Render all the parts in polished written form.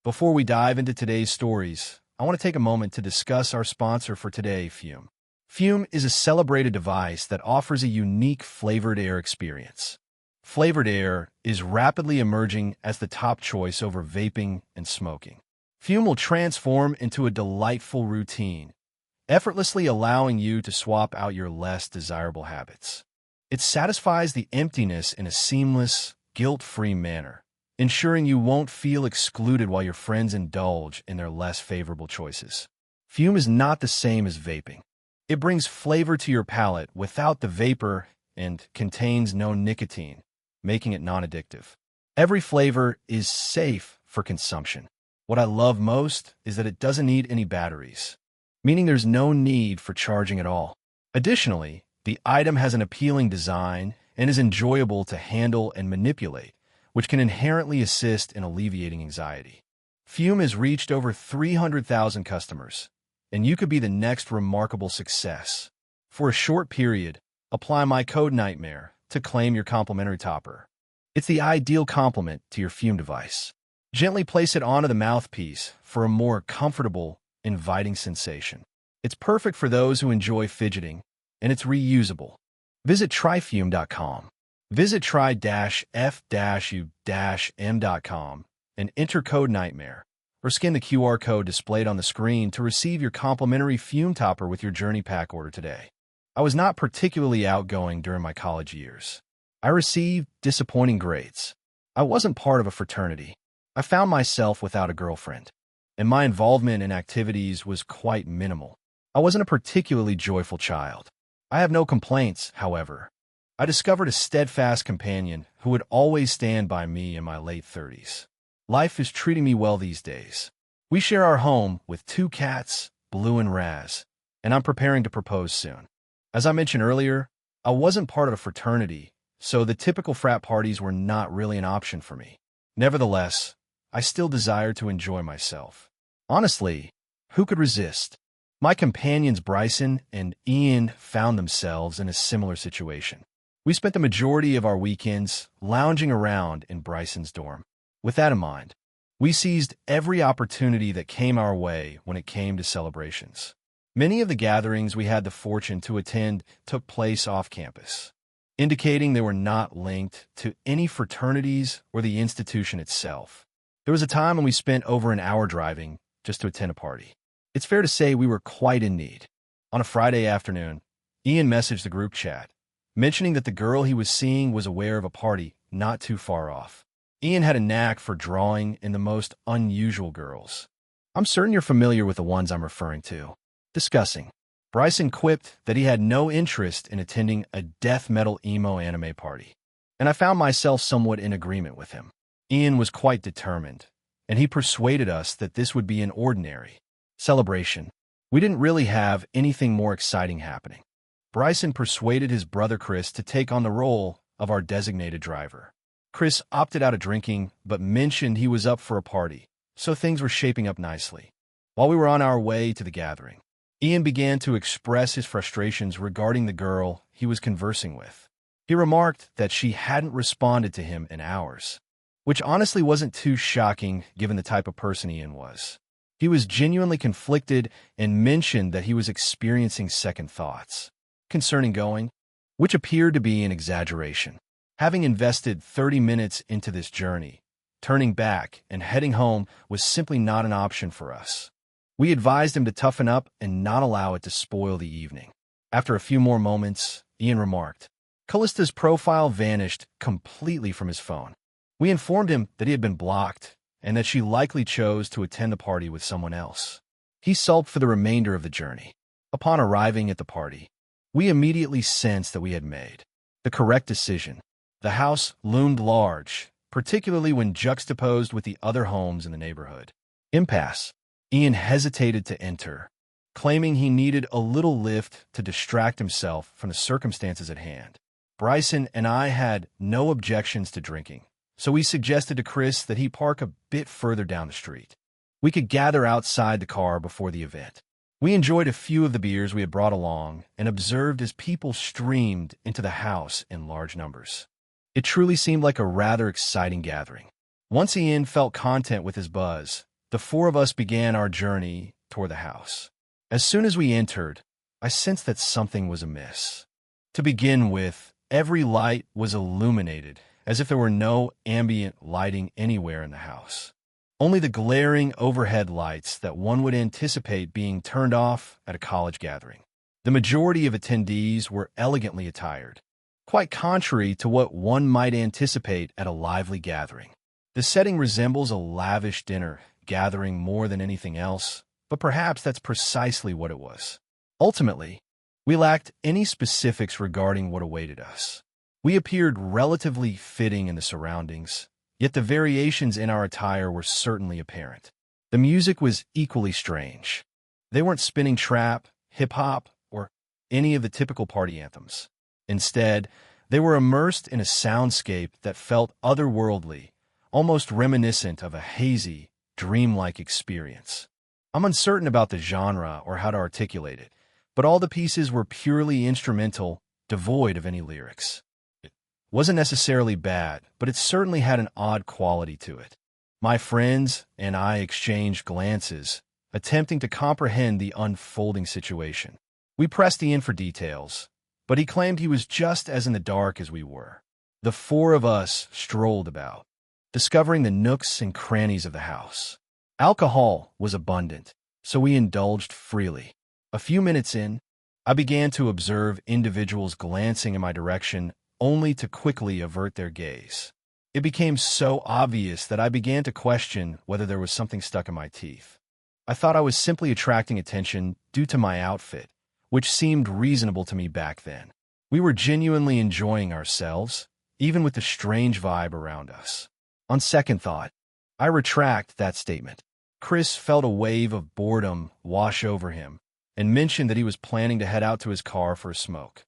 Before we dive into today's stories, I want to take a moment to discuss our sponsor for today, Fume. Fume is a celebrated device that offers a unique flavored air experience. Flavored air is rapidly emerging as the top choice over vaping and smoking. Fume will transform into a delightful routine, effortlessly allowing you to swap out your less desirable habits. It satisfies the emptiness in a seamless, guilt-free manner, ensuring you won't feel excluded while your friends indulge in their less favorable choices. Fume is not the same as vaping. It brings flavor to your palate without the vapor and contains no nicotine, making it non-addictive. Every flavor is safe for consumption. What I love most is that it doesn't need any batteries, meaning there's no need for charging at all. Additionally, the item has an appealing design and is enjoyable to handle and manipulate, which can inherently assist in alleviating anxiety. Fume has reached over 300,000 customers, and you could be the next remarkable success. For a short period, apply my code NIGHTMARE to claim your complimentary topper. It's the ideal complement to your Fume device. Gently place it onto the mouthpiece for a more comfortable, inviting sensation. It's perfect for those who enjoy fidgeting, and it's reusable. Visit tryfume.com. Visit try-f-u-m.com and enter code NIGHTMARE, or scan the QR code displayed on the screen to receive your complimentary Fume topper with your Journey Pack order today. I was not particularly outgoing during my college years. I received disappointing grades. I wasn't part of a fraternity. I found myself without a girlfriend, and my involvement in activities was quite minimal. I wasn't a particularly joyful child. I have no complaints, however. I discovered a steadfast companion who would always stand by me in my late 30s. Life is treating me well these days. We share our home with 2 cats, Blue and Raz, and I'm preparing to propose soon. As I mentioned earlier, I wasn't part of a fraternity, so the typical frat parties were not really an option for me. Nevertheless, I still desired to enjoy myself. Honestly, who could resist? My companions Bryson and Ian found themselves in a similar situation. We spent the majority of our weekends lounging around in Bryson's dorm. With that in mind, we seized every opportunity that came our way when it came to celebrations. Many of the gatherings we had the fortune to attend took place off campus, indicating they were not linked to any fraternities or the institution itself. There was a time when we spent over an hour driving just to attend a party. It's fair to say we were quite in need. On a Friday afternoon, Ian messaged the group chat, mentioning that the girl he was seeing was aware of a party not too far off. Ian had a knack for drawing in the most unusual girls. I'm certain you're familiar with the ones I'm referring to. Discussing. Bryson quipped that he had no interest in attending a death metal emo anime party, and I found myself somewhat in agreement with him. Ian was quite determined, and he persuaded us that this would be an ordinary celebration. We didn't really have anything more exciting happening. Bryson persuaded his brother Chris to take on the role of our designated driver. Chris opted out of drinking, but mentioned he was up for a party, so things were shaping up nicely. While we were on our way to the gathering, Ian began to express his frustrations regarding the girl he was conversing with. He remarked that she hadn't responded to him in hours, which honestly wasn't too shocking given the type of person Ian was. He was genuinely conflicted and mentioned that he was experiencing second thoughts concerning going, which appeared to be an exaggeration. Having invested 30 minutes into this journey, turning back and heading home was simply not an option for us. We advised him to toughen up and not allow it to spoil the evening. After a few more moments, Ian remarked, Callista's profile vanished completely from his phone. We informed him that he had been blocked and that she likely chose to attend the party with someone else. He sulked for the remainder of the journey. Upon arriving at the party, we immediately sensed that we had made the correct decision. The house loomed large, particularly when juxtaposed with the other homes in the neighborhood. Impasse. Ian hesitated to enter, claiming he needed a little lift to distract himself from the circumstances at hand. Bryson and I had no objections to drinking, so we suggested to Chris that he park a bit further down the street. We could gather outside the car before the event. We enjoyed a few of the beers we had brought along and observed as people streamed into the house in large numbers. It truly seemed like a rather exciting gathering. Once Ian felt content with his buzz, the four of us began our journey toward the house. As soon as we entered, I sensed that something was amiss. To begin with, every light was illuminated, as if there were no ambient lighting anywhere in the house. Only the glaring overhead lights that one would anticipate being turned off at a college gathering. The majority of attendees were elegantly attired, quite contrary to what one might anticipate at a lively gathering. The setting resembles a lavish dinner gathering more than anything else, but perhaps that's precisely what it was. Ultimately, we lacked any specifics regarding what awaited us. We appeared relatively fitting in the surroundings, yet the variations in our attire were certainly apparent. The music was equally strange. They weren't spinning trap, hip-hop, or any of the typical party anthems. Instead, they were immersed in a soundscape that felt otherworldly, almost reminiscent of a hazy, dreamlike experience. I'm uncertain about the genre or how to articulate it, but all the pieces were purely instrumental, devoid of any lyrics. It wasn't necessarily bad, but it certainly had an odd quality to it. My friends and I exchanged glances, attempting to comprehend the unfolding situation. We pressed Ian for details, but he claimed he was just as in the dark as we were. The four of us strolled about, discovering the nooks and crannies of the house. Alcohol was abundant, so we indulged freely. A few minutes in, I began to observe individuals glancing in my direction only to quickly avert their gaze. It became so obvious that I began to question whether there was something stuck in my teeth. I thought I was simply attracting attention due to my outfit, which seemed reasonable to me back then. We were genuinely enjoying ourselves, even with the strange vibe around us. On second thought, I retract that statement. Chris felt a wave of boredom wash over him and mentioned that he was planning to head out to his car for a smoke.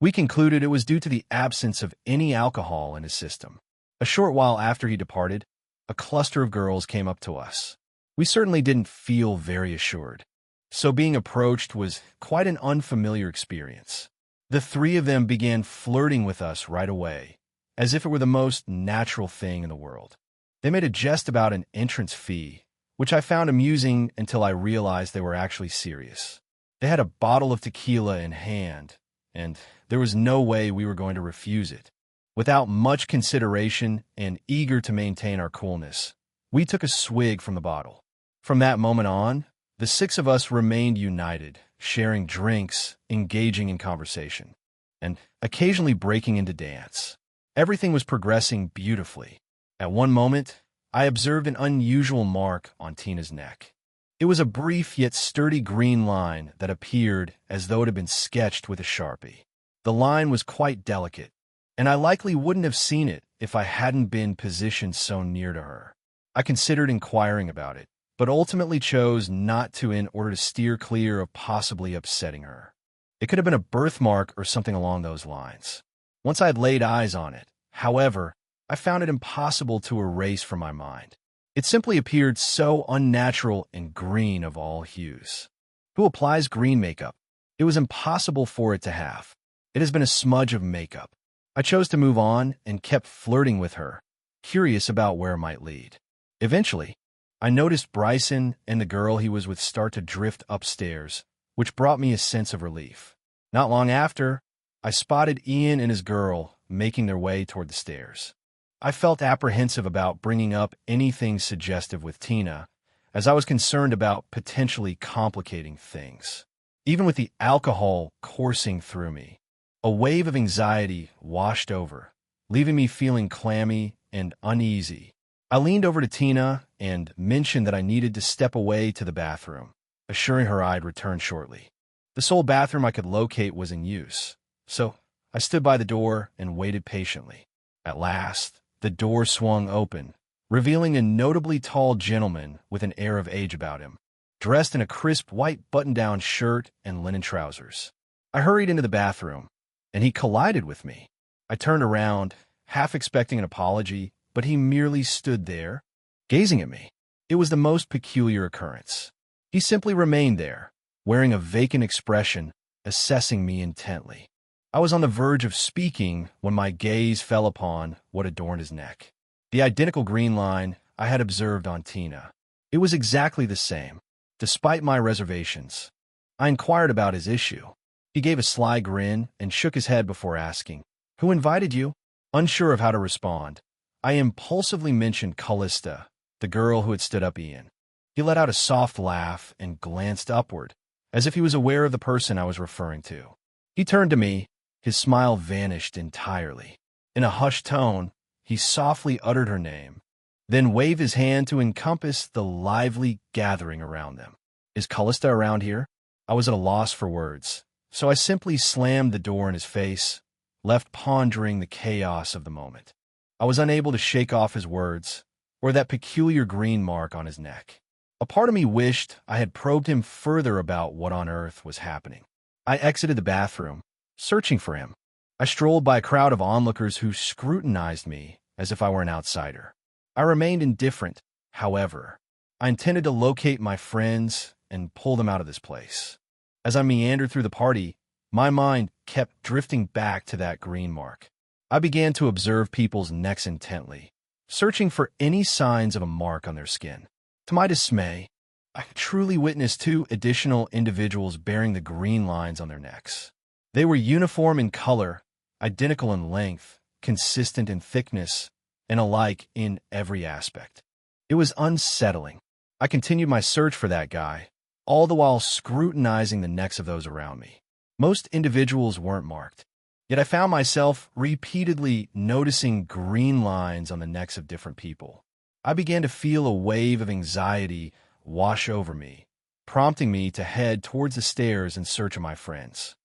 We concluded it was due to the absence of any alcohol in his system. A short while after he departed, a cluster of girls came up to us. We certainly didn't feel very assured, so being approached was quite an unfamiliar experience. The three of them began flirting with us right away, as if it were the most natural thing in the world. They made a jest about an entrance fee, which I found amusing until I realized they were actually serious. They had a bottle of tequila in hand, and there was no way we were going to refuse it. Without much consideration and eager to maintain our coolness, we took a swig from the bottle. From that moment on, the six of us remained united, sharing drinks, engaging in conversation, and occasionally breaking into dance. Everything was progressing beautifully. At one moment, I observed an unusual mark on Tina's neck. It was a brief yet sturdy green line that appeared as though it had been sketched with a Sharpie. The line was quite delicate, and I likely wouldn't have seen it if I hadn't been positioned so near to her. I considered inquiring about it, but ultimately chose not to in order to steer clear of possibly upsetting her. It could have been a birthmark or something along those lines. Once I had laid eyes on it, however, I found it impossible to erase from my mind. It simply appeared so unnatural and green of all hues. Who applies green makeup? It was impossible for it to have. It has been a smudge of makeup. I chose to move on and kept flirting with her, curious about where it might lead. Eventually, I noticed Bryson and the girl he was with start to drift upstairs, which brought me a sense of relief. Not long after, I spotted Ian and his girl making their way toward the stairs. I felt apprehensive about bringing up anything suggestive with Tina, as I was concerned about potentially complicating things. Even with the alcohol coursing through me, a wave of anxiety washed over, leaving me feeling clammy and uneasy. I leaned over to Tina and mentioned that I needed to step away to the bathroom, assuring her I'd return shortly. The sole bathroom I could locate was in use, so I stood by the door and waited patiently. At last, the door swung open, revealing a notably tall gentleman with an air of age about him, dressed in a crisp white button-down shirt and linen trousers. I hurried into the bathroom, and he collided with me. I turned around, half expecting an apology, but he merely stood there, gazing at me. It was the most peculiar occurrence. He simply remained there, wearing a vacant expression, assessing me intently. I was on the verge of speaking when my gaze fell upon what adorned his neck. The identical green line I had observed on Tina. It was exactly the same, despite my reservations. I inquired about his issue. He gave a sly grin and shook his head before asking, "Who invited you?" Unsure of how to respond, I impulsively mentioned Callista, the girl who had stood up Ian. He let out a soft laugh and glanced upward, as if he was aware of the person I was referring to. He turned to me. His smile vanished entirely. In a hushed tone, he softly uttered her name, then waved his hand to encompass the lively gathering around them. "Is Callista around here?" I was at a loss for words, so I simply slammed the door in his face, left pondering the chaos of the moment. I was unable to shake off his words, or that peculiar green mark on his neck. A part of me wished I had probed him further about what on earth was happening. I exited the bathroom, searching for him. I strolled by a crowd of onlookers who scrutinized me as if I were an outsider. I remained indifferent, however. I intended to locate my friends and pull them out of this place. As I meandered through the party, my mind kept drifting back to that green mark. I began to observe people's necks intently, searching for any signs of a mark on their skin. To my dismay, I truly witnessed two additional individuals bearing the green lines on their necks. They were uniform in color, identical in length, consistent in thickness, and alike in every aspect. It was unsettling. I continued my search for that guy, all the while scrutinizing the necks of those around me. Most individuals weren't marked, yet I found myself repeatedly noticing green lines on the necks of different people. I began to feel a wave of anxiety wash over me, prompting me to head towards the stairs in search of my friends.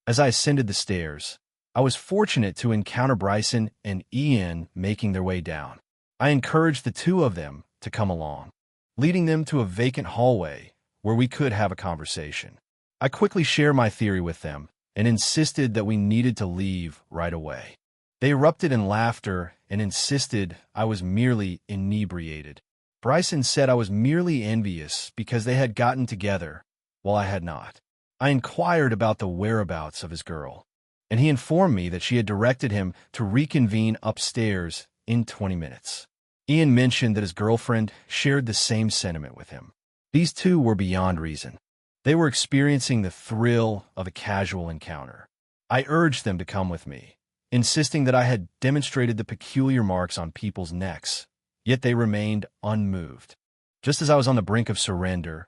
As I ascended the stairs, I was fortunate to encounter Bryson and Ian making their way down. I encouraged the two of them to come along, leading them to a vacant hallway where we could have a conversation. I quickly shared my theory with them and insisted that we needed to leave right away. They erupted in laughter and insisted I was merely inebriated. Bryson said I was merely envious because they had gotten together while I had not. I inquired about the whereabouts of his girl, and he informed me that she had directed him to reconvene upstairs in 20 minutes. Ian mentioned that his girlfriend shared the same sentiment with him. These two were beyond reason. They were experiencing the thrill of a casual encounter. I urged them to come with me, insisting that I had demonstrated the peculiar marks on people's necks, yet they remained unmoved. Just as I was on the brink of surrender,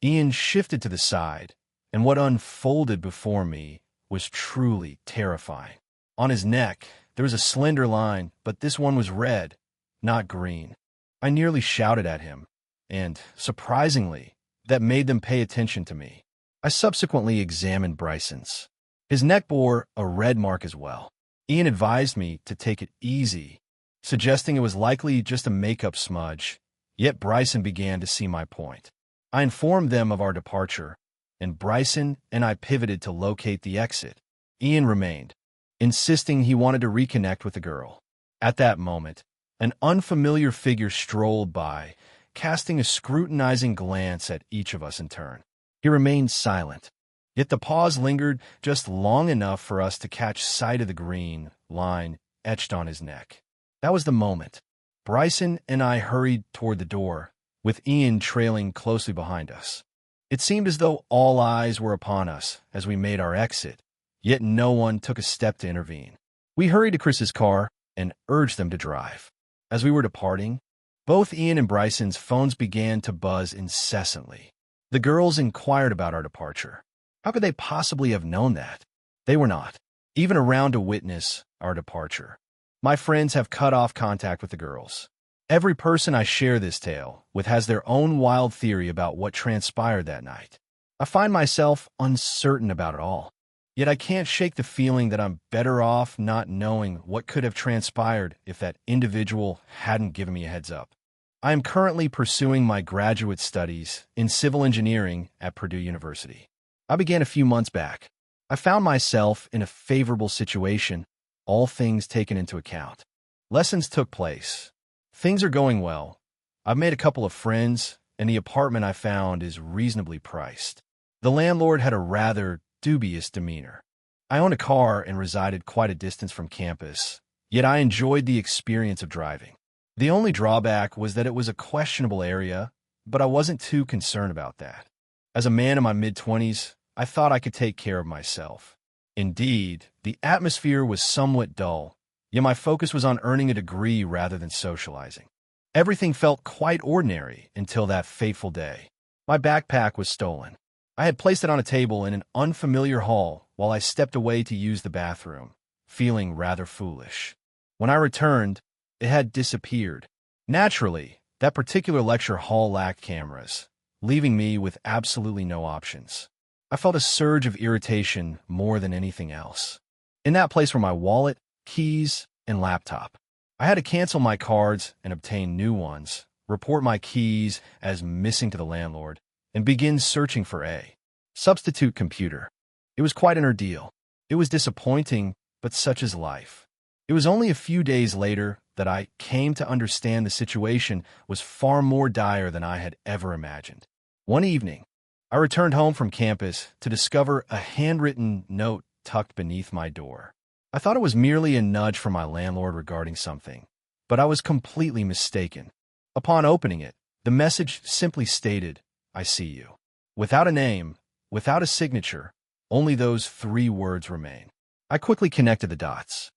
Ian shifted to the side, and what unfolded before me was truly terrifying. On his neck, there was a slender line, but this one was red, not green. I nearly shouted at him, and, surprisingly, that made them pay attention to me. I subsequently examined Bryson's. His neck bore a red mark as well. Ian advised me to take it easy, suggesting it was likely just a makeup smudge, yet Bryson began to see my point. I informed them of our departure, and Bryson and I pivoted to locate the exit. Ian remained, insisting he wanted to reconnect with the girl. At that moment, an unfamiliar figure strolled by, casting a scrutinizing glance at each of us in turn. He remained silent, yet the pause lingered just long enough for us to catch sight of the green line etched on his neck. That was the moment. Bryson and I hurried toward the door, with Ian trailing closely behind us. It seemed as though all eyes were upon us as we made our exit, yet no one took a step to intervene. We hurried to Chris's car and urged them to drive. As we were departing, both Ian and Bryson's phones began to buzz incessantly. The girls inquired about our departure. How could they possibly have known that? They were not even around to witness our departure. My friends have cut off contact with the girls. Every person I share this tale with has their own wild theory about what transpired that night. I find myself uncertain about it all, yet I can't shake the feeling that I'm better off not knowing what could have transpired if that individual hadn't given me a heads up. I am currently pursuing my graduate studies in civil engineering at Purdue University. I began a few months back. I found myself in a favorable situation, all things taken into account. Lessons took place. Things are going well. I've made a couple of friends, and the apartment I found is reasonably priced. The landlord had a rather dubious demeanor. I own a car and resided quite a distance from campus, yet I enjoyed the experience of driving. The only drawback was that it was a questionable area, but I wasn't too concerned about that. As a man in my mid-20s, I thought I could take care of myself. Indeed, the atmosphere was somewhat dull, yet my focus was on earning a degree rather than socializing. Everything felt quite ordinary until that fateful day. My backpack was stolen. I had placed it on a table in an unfamiliar hall while I stepped away to use the bathroom, feeling rather foolish. When I returned, it had disappeared. Naturally, that particular lecture hall lacked cameras, leaving me with absolutely no options. I felt a surge of irritation more than anything else. In that place were my wallet, keys, and laptop. I had to cancel my cards and obtain new ones, report my keys as missing to the landlord, and begin searching for a substitute computer. It was quite an ordeal. It was disappointing, but such is life. It was only a few days later that I came to understand the situation was far more dire than I had ever imagined. One evening, I returned home from campus to discover a handwritten note tucked beneath my door. I thought it was merely a nudge from my landlord regarding something, but I was completely mistaken. Upon opening it, the message simply stated, "I see you." Without a name, without a signature, only those 3 words remain. I quickly connected the dots.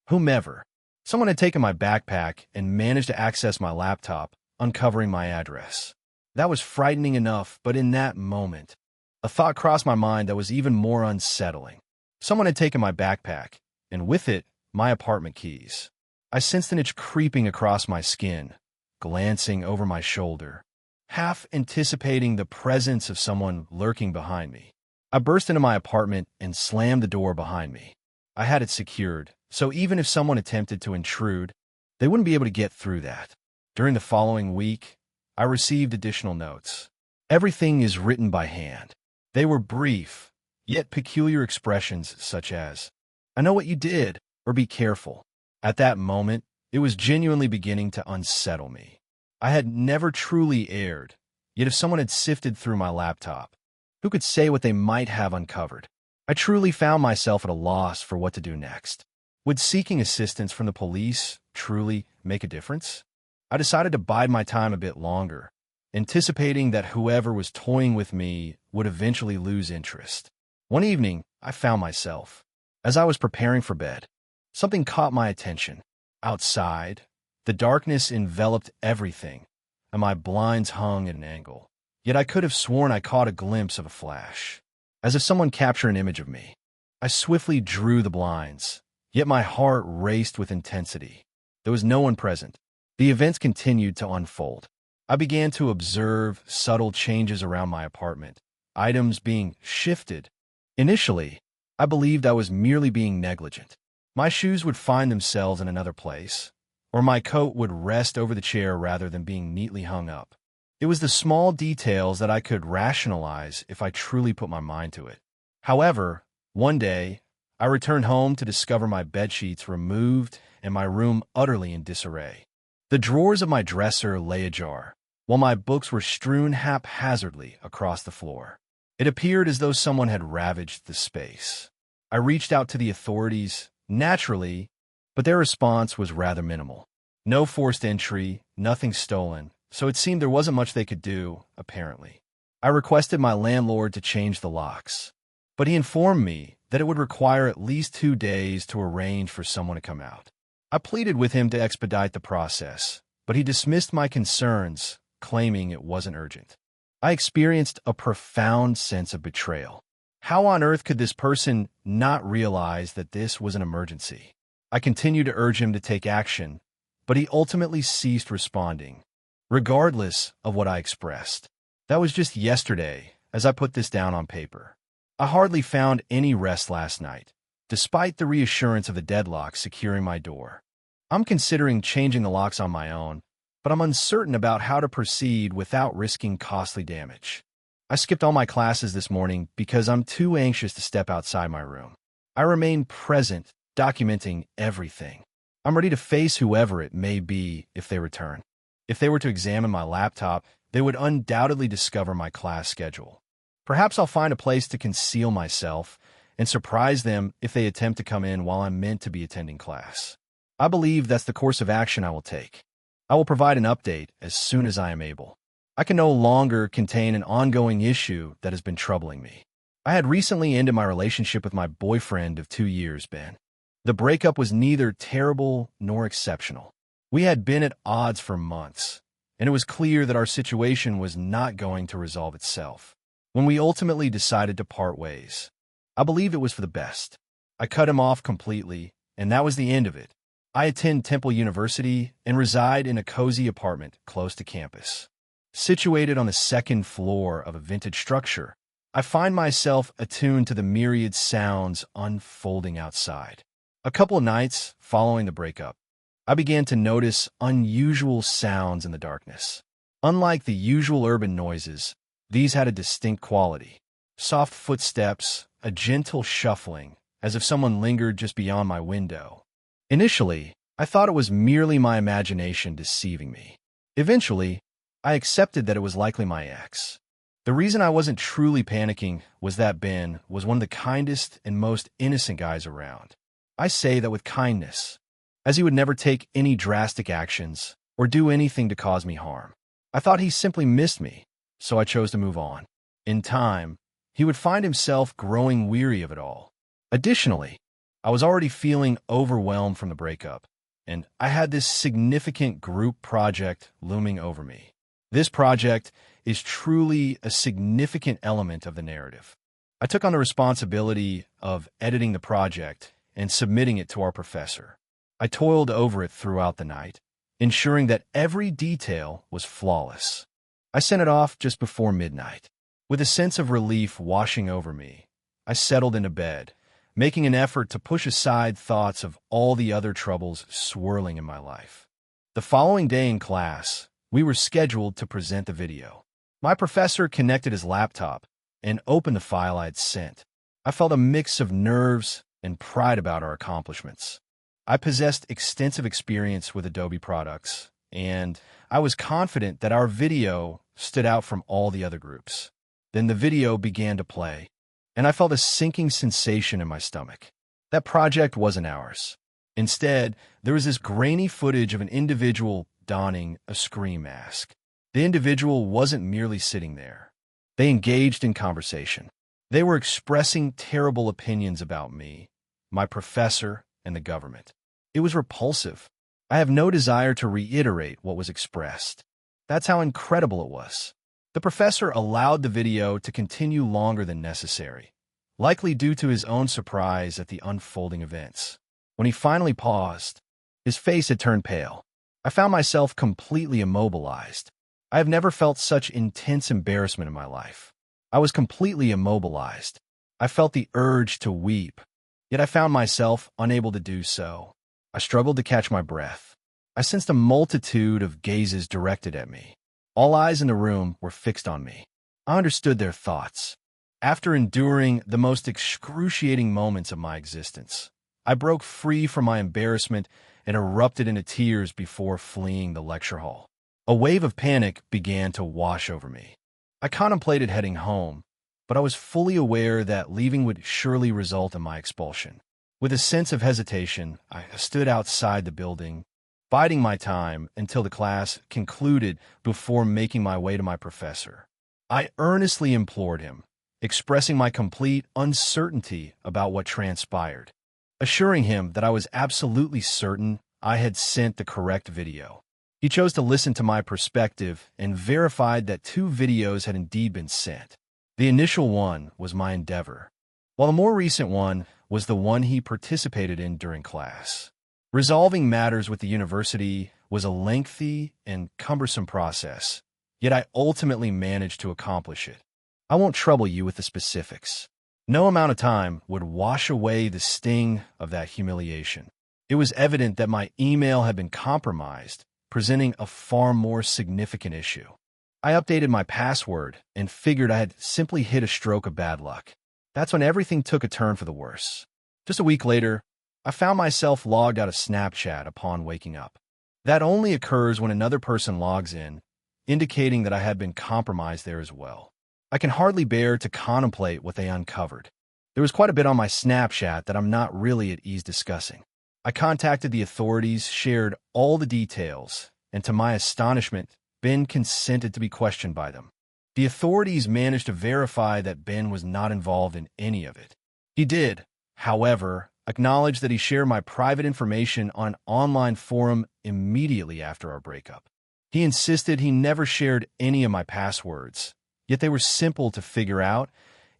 Whomever. Someone had taken my backpack and managed to access my laptop, uncovering my address. That was frightening enough, but in that moment, a thought crossed my mind that was even more unsettling. Someone had taken my backpack, and with it, my apartment keys. I sensed an itch creeping across my skin, glancing over my shoulder, half anticipating the presence of someone lurking behind me. I burst into my apartment and slammed the door behind me. I had it secured, so even if someone attempted to intrude, they wouldn't be able to get through that. During the following week, I received additional notes. Everything is written by hand. They were brief, yet peculiar expressions such as, "I know what you did," or "be careful." At that moment, it was genuinely beginning to unsettle me. I had never truly erred, yet if someone had sifted through my laptop, who could say what they might have uncovered? I truly found myself at a loss for what to do next. Would seeking assistance from the police truly make a difference? I decided to bide my time a bit longer, anticipating that whoever was toying with me would eventually lose interest. One evening, I found myself, as I was preparing for bed, something caught my attention. Outside, the darkness enveloped everything, and my blinds hung at an angle. Yet I could have sworn I caught a glimpse of a flash, as if someone captured an image of me. I swiftly drew the blinds, yet my heart raced with intensity. There was no one present. The events continued to unfold. I began to observe subtle changes around my apartment, items being shifted. Initially, I believed I was merely being negligent. My shoes would find themselves in another place, or my coat would rest over the chair rather than being neatly hung up. It was the small details that I could rationalize if I truly put my mind to it. However, one day, I returned home to discover my bedsheets removed and my room utterly in disarray. The drawers of my dresser lay ajar, while my books were strewn haphazardly across the floor. It appeared as though someone had ravaged the space. I reached out to the authorities, naturally, but their response was rather minimal. No forced entry, nothing stolen, so it seemed there wasn't much they could do, apparently. I requested my landlord to change the locks, but he informed me that it would require at least 2 days to arrange for someone to come out. I pleaded with him to expedite the process, but he dismissed my concerns, claiming it wasn't urgent. I experienced a profound sense of betrayal. How on earth could this person not realize that this was an emergency? I continued to urge him to take action, but he ultimately ceased responding, regardless of what I expressed. That was just yesterday, as I put this down on paper. I hardly found any rest last night, despite the reassurance of the deadlock securing my door. I'm considering changing the locks on my own, but I'm uncertain about how to proceed without risking costly damage. I skipped all my classes this morning because I'm too anxious to step outside my room. I remain present, documenting everything. I'm ready to face whoever it may be if they return. If they were to examine my laptop, they would undoubtedly discover my class schedule. Perhaps I'll find a place to conceal myself and surprise them if they attempt to come in while I'm meant to be attending class. I believe that's the course of action I will take. I will provide an update as soon as I am able. I can no longer contain an ongoing issue that has been troubling me. I had recently ended my relationship with my boyfriend of 2 years, Ben. The breakup was neither terrible nor exceptional. We had been at odds for months, and it was clear that our situation was not going to resolve itself. When we ultimately decided to part ways, I believe it was for the best. I cut him off completely, and that was the end of it. I attend Temple University and reside in a cozy apartment close to campus. Situated on the second floor of a vintage structure, I find myself attuned to the myriad sounds unfolding outside. A couple of nights following the breakup, I began to notice unusual sounds in the darkness. Unlike the usual urban noises, these had a distinct quality. Soft footsteps, a gentle shuffling, as if someone lingered just beyond my window. Initially, I thought it was merely my imagination deceiving me. Eventually, I accepted that it was likely my ex. The reason I wasn't truly panicking was that Ben was one of the kindest and most innocent guys around. I say that with kindness, as he would never take any drastic actions or do anything to cause me harm. I thought he simply missed me, so I chose to move on. In time, he would find himself growing weary of it all. Additionally, I was already feeling overwhelmed from the breakup, and I had this significant group project looming over me. This project is truly a significant element of the narrative. I took on the responsibility of editing the project and submitting it to our professor. I toiled over it throughout the night, ensuring that every detail was flawless. I sent it off just before midnight. With a sense of relief washing over me, I settled into bed, making an effort to push aside thoughts of all the other troubles swirling in my life. The following day in class, we were scheduled to present the video. My professor connected his laptop and opened the file I had sent. I felt a mix of nerves and pride about our accomplishments. I possessed extensive experience with Adobe products, and I was confident that our video stood out from all the other groups. Then the video began to play, and I felt a sinking sensation in my stomach. That project wasn't ours. Instead, there was this grainy footage of an individual donning a scream mask. The individual wasn't merely sitting there. They engaged in conversation. They were expressing terrible opinions about me, my professor, and the government. It was repulsive. I have no desire to reiterate what was expressed. That's how incredible it was. The professor allowed the video to continue longer than necessary, likely due to his own surprise at the unfolding events. When he finally paused, his face had turned pale. I found myself completely immobilized. I have never felt such intense embarrassment in my life. I was completely immobilized. I felt the urge to weep, yet I found myself unable to do so. I struggled to catch my breath. I sensed a multitude of gazes directed at me. All eyes in the room were fixed on me. I understood their thoughts. After enduring the most excruciating moments of my existence, I broke free from my embarrassment and erupted into tears before fleeing the lecture hall. A wave of panic began to wash over me. I contemplated heading home, but I was fully aware that leaving would surely result in my expulsion. With a sense of hesitation, I stood outside the building, biding my time until the class concluded before making my way to my professor. I earnestly implored him, expressing my complete uncertainty about what transpired, assuring him that I was absolutely certain I had sent the correct video. He chose to listen to my perspective and verified that 2 videos had indeed been sent. The initial one was my endeavor, while the more recent one was the one he participated in during class. Resolving matters with the university was a lengthy and cumbersome process, yet I ultimately managed to accomplish it. I won't trouble you with the specifics. No amount of time would wash away the sting of that humiliation. It was evident that my email had been compromised, presenting a far more significant issue. I updated my password and figured I had simply hit a stroke of bad luck. That's when everything took a turn for the worse. Just a week later, I found myself logged out of Snapchat upon waking up. That only occurs when another person logs in, indicating that I had been compromised there as well. I can hardly bear to contemplate what they uncovered. There was quite a bit on my Snapchat that I'm not really at ease discussing. I contacted the authorities, shared all the details, and to my astonishment, Ben consented to be questioned by them. The authorities managed to verify that Ben was not involved in any of it. He did, however, acknowledge that he shared my private information on an online forum immediately after our breakup. He insisted he never shared any of my passwords, yet they were simple to figure out,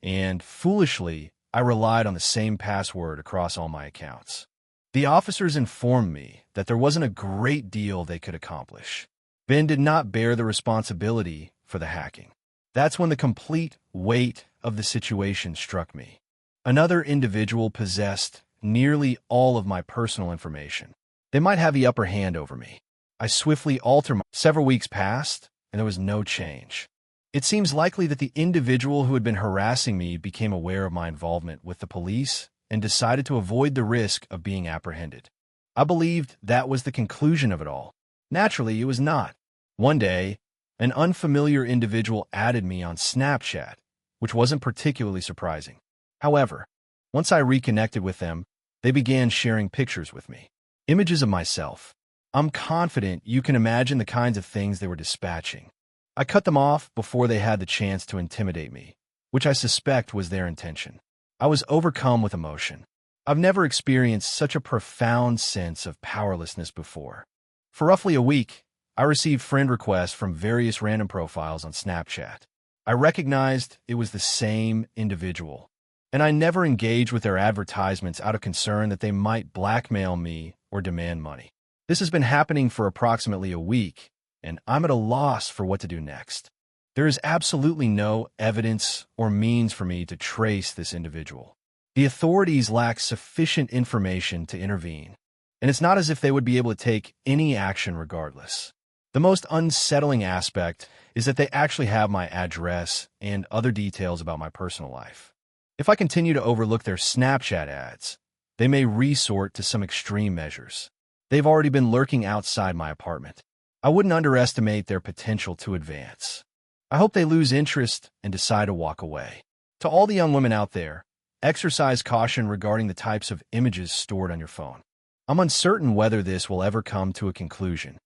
and foolishly, I relied on the same password across all my accounts. The officers informed me that there wasn't a great deal they could accomplish. Ben did not bear the responsibility for the hacking. That's when the complete weight of the situation struck me. Another individual possessed nearly all of my personal information. They might have the upper hand over me. I swiftly altered my... Several weeks passed, and there was no change. It seems likely that the individual who had been harassing me became aware of my involvement with the police and decided to avoid the risk of being apprehended. I believed that was the conclusion of it all. Naturally, it was not. One day, an unfamiliar individual added me on Snapchat, which wasn't particularly surprising. However, once I reconnected with them, they began sharing pictures with me. Images of myself. I'm confident you can imagine the kinds of things they were dispatching. I cut them off before they had the chance to intimidate me, which I suspect was their intention. I was overcome with emotion. I've never experienced such a profound sense of powerlessness before. For roughly a week, I received friend requests from various random profiles on Snapchat. I recognized it was the same individual, and I never engaged with their advertisements out of concern that they might blackmail me or demand money. This has been happening for approximately a week, and I'm at a loss for what to do next. There is absolutely no evidence or means for me to trace this individual. The authorities lack sufficient information to intervene, and it's not as if they would be able to take any action regardless. The most unsettling aspect is that they actually have my address and other details about my personal life. If I continue to overlook their Snapchat ads, they may resort to some extreme measures. They've already been lurking outside my apartment. I wouldn't underestimate their potential to advance. I hope they lose interest and decide to walk away. To all the young women out there, exercise caution regarding the types of images stored on your phone. I'm uncertain whether this will ever come to a conclusion,